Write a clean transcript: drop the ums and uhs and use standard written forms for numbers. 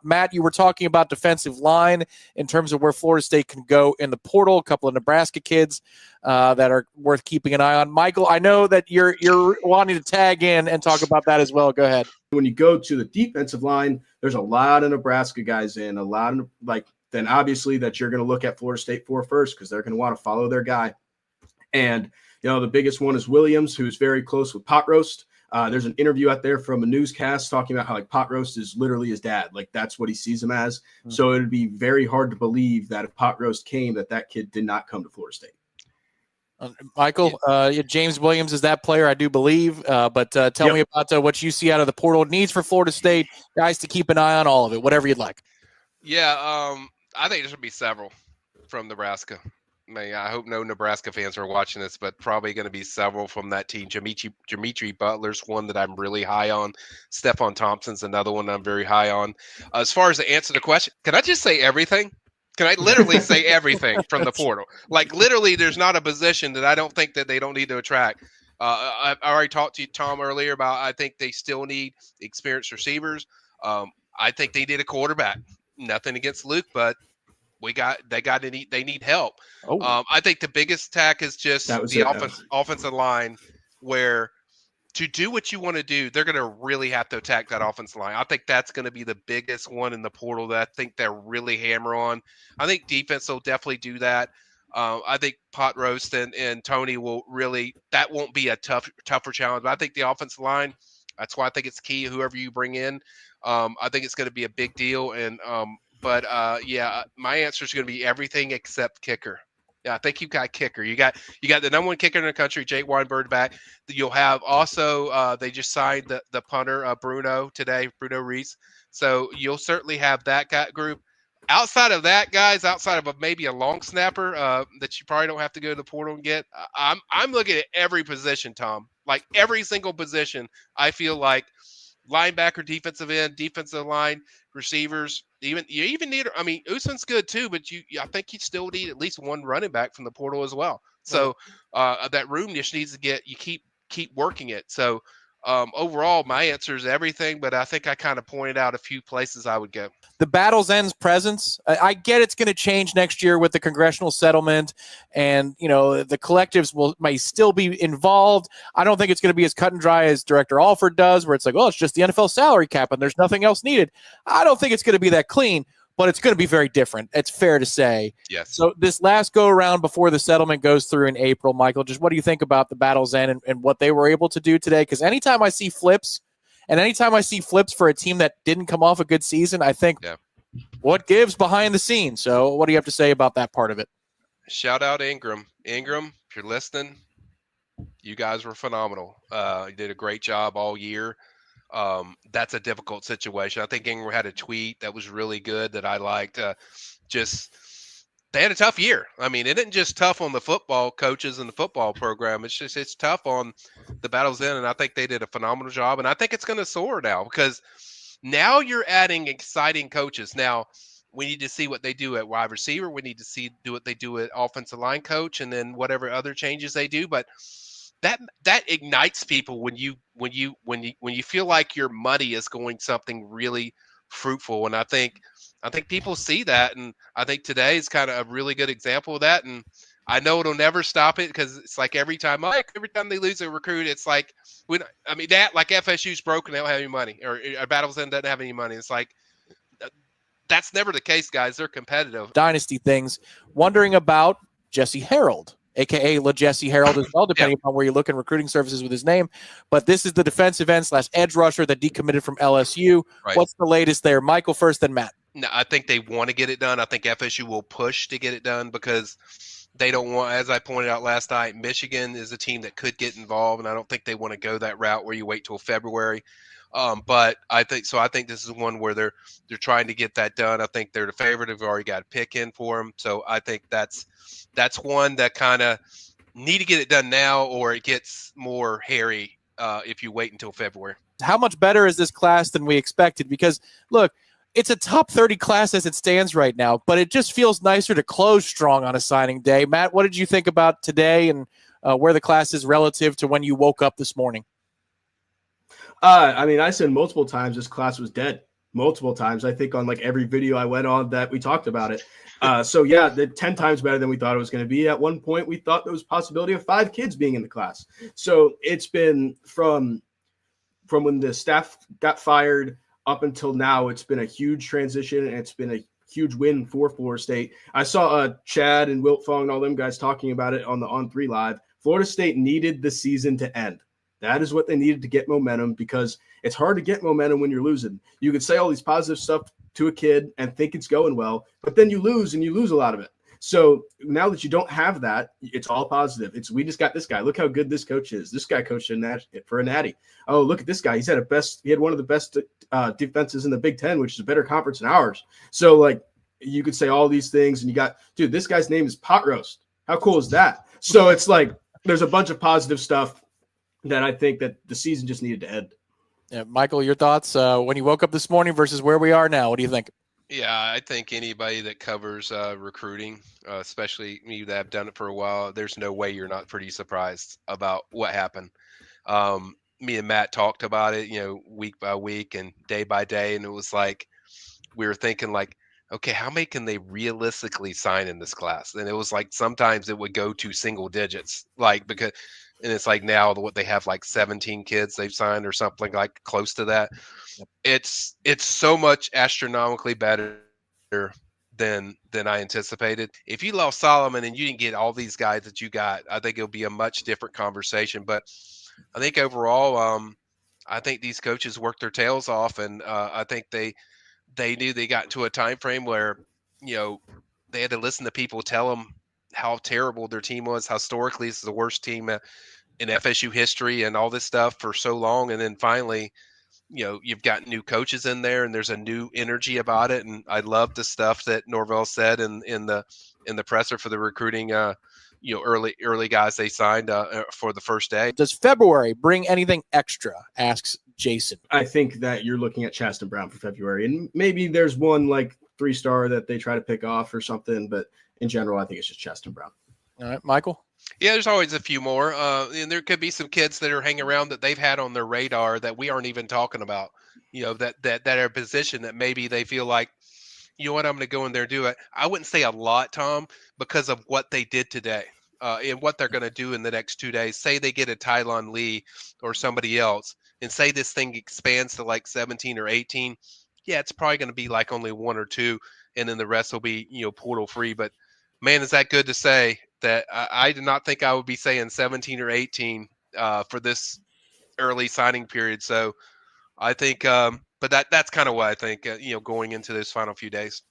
Matt, you were talking about defensive line in terms of where Florida State can go in the portal. A couple of Nebraska kids that are worth keeping an eye on. Michael, I know that you're wanting to tag in and talk about that as well. Go ahead. When you go to the defensive line, there's a lot of Nebraska guys in, a lot of then obviously that you're going to look at Florida State for first because they're going to want to follow their guy. And, the biggest one is Williams, who's very close with Pot Roast. There's an interview out there from a newscast talking about how Pot Roast is literally his dad. That's what he sees him as. Mm-hmm. So it would be very hard to believe that if Pot Roast came, that kid did not come to Florida State. Michael, James Williams is that player, I do believe. But tell me about what you see out of the portal needs for Florida State, guys to keep an eye on, all of it, whatever you'd like. Yeah, I think there should be several from Nebraska. I hope no Nebraska fans are watching this, but probably going to be several from that team. Dimitri Butler's one that I'm really high on. Stephon Thompson's another one I'm very high on. As far as the answer to the question, can I just say everything? Can I literally say everything from the portal? Literally, there's not a position that I don't think that they don't need to attract. I already talked to you, Tom, earlier about I think they still need experienced receivers. I think they need a quarterback. Nothing against Luke, but they need help. I think the biggest attack is just the offensive line, where to do what you want to do, they're going to really have to attack that offensive line. I think that's going to be the biggest one in the portal that I think they're really hammer on. I think defense will definitely do that. I think Pot Roast and Tony will really – that won't be a tougher challenge. But I think the offensive line, that's why I think it's key, whoever you bring in. I think it's going to be a big deal. And But my answer is going to be everything except kicker. Yeah, I think you've got kicker. You got the number one kicker in the country, Jake Weinberg, back. You'll have also they just signed the punter Bruno Reese. So you'll certainly have that group. Outside of that, guys, outside of maybe a long snapper that you probably don't have to go to the portal and get. I'm looking at every position, Tom. Every single position. I feel like linebacker, defensive end, defensive line, receivers. You even need. I mean, Usman's good too, but I think you still need at least one running back from the portal as well. So that room just needs to get. You keep working it. So overall, my answer is everything, but I think I kind of pointed out a few places I would go. The Battle's End's presence, I get it's going to change next year with the congressional settlement, and the collectives may still be involved. I don't think it's going to be as cut and dry as Director Alford does, where it's it's just the NFL salary cap and there's nothing else needed. I don't think it's going to be that clean, but it's going to be very different. It's fair to say. Yes. So this last go around before the settlement goes through in April, Michael, just what do you think about the Battle's End and what they were able to do today? Because anytime I see flips, and anytime I see flips for a team that didn't come off a good season, I think what gives behind the scenes. So what do you have to say about that part of it? Shout out Ingram. Ingram, if you're listening, you guys were phenomenal. You did a great job all year. That's a difficult situation. I think Ingram had a tweet that was really good that I liked. They had a tough year. I mean, it isn't just tough on the football coaches and the football program. It's tough on the Battle's End, and I think they did a phenomenal job. And I think it's going to soar now because now you're adding exciting coaches. Now we need to see what they do at wide receiver. We need to do what they do at offensive line coach, and then whatever other changes they do. But that ignites people when you feel like your money is going something really fruitful. And I think people see that, and I think today is kind of a really good example of that. And I know it'll never stop it because it's like every time they lose a recruit, it's like FSU's broken, they don't have any money, or Battle's End doesn't have any money. It's like that's never the case, guys. They're competitive. Dynasty things. Wondering about Jesse Harold, a.k.a. LaJesse Harold as well, depending upon where you look in recruiting services with his name. But this is the defensive end / edge rusher that decommitted from LSU. Right. What's the latest there? Michael first, then Matt. No, I think they want to get it done. I think FSU will push to get it done because they don't want, as I pointed out last night, Michigan is a team that could get involved, and I don't think they want to go that route where you wait till February. But I think this is one where they're trying to get that done. I think they're the favorite. They've already got a pick in for them. So I think that's one that kind of need to get it done now, or it gets more hairy if you wait until February. How much better is this class than we expected? Because look, it's a top 30 class as it stands right now, but it just feels nicer to close strong on a signing day. Matt, what did you think about today and where the class is relative to when you woke up this morning? I said multiple times this class was dead. multiple times. I think on like every video I went on that we talked about it. So yeah, the 10 times better than we thought it was going to be. At one point, we thought there was possibility of 5 kids being in the class. So it's been from when the staff got fired up until now, it's been a huge transition, and it's been a huge win for Florida State. I saw Chad and Wilt Fong and all them guys talking about it on the On3 Live. Florida State needed the season to end. That is what they needed to get momentum, because it's hard to get momentum when you're losing. You could say all these positive stuff to a kid and think it's going well, but then you lose, and you lose a lot of it. So now that you don't have that, it's all positive. We just got this guy. Look how good this coach is. This guy coached for a natty. Oh, look at this guy. He had one of the best defenses in the Big Ten, which is a better conference than ours. So like, you could say all these things, and you got, dude, this guy's name is Pot Roast. How cool is that? So it's like, there's a bunch of positive stuff that I think that the season just needed to end. Yeah, Michael, your thoughts when you woke up this morning versus where we are now? What do you think? Yeah, I think anybody that covers recruiting, especially me that have done it for a while, there's no way you're not pretty surprised about what happened. Me and Matt talked about it, week by week and day by day, and it was like we were thinking like, okay, how many can they realistically sign in this class? And it was like sometimes it would go to single digits, and it's like now what they have like 17 kids they've signed or something like close to that. It's so much astronomically better than I anticipated. If you lost Solomon and you didn't get all these guys that you got, I think it'll be a much different conversation. But I think overall, I think these coaches worked their tails off, and I think they knew they got to a time frame where they had to listen to people tell them how terrible their team was, how historically this is the worst team in FSU history, and all this stuff for so long, and then finally, you've got new coaches in there, and there's a new energy about it. And I love the stuff that Norvell said in the presser for the recruiting, early guys they signed for the first day. Does February bring anything extra? Asks Jason. I think that you're looking at Chasten Brown for February, and maybe there's one like 3-star that they try to pick off or something, but in general, I think it's just Chasten Brown. All right, Michael. Yeah, there's always a few more, and there could be some kids that are hanging around that they've had on their radar that we aren't even talking about. That are a position that maybe they feel like, I'm going to go in there and do it. I wouldn't say a lot, Tom, because of what they did today and what they're going to do in the next 2 days. Say they get a Tylon Lee or somebody else, and say this thing expands to like 17 or 18. Yeah, it's probably going to be like only 1 or 2, and then the rest will be portal free. But man, is that good to say that I did not think I would be saying 17 or 18 for this early signing period. So I think, but that's kind of what I think, going into those final few days.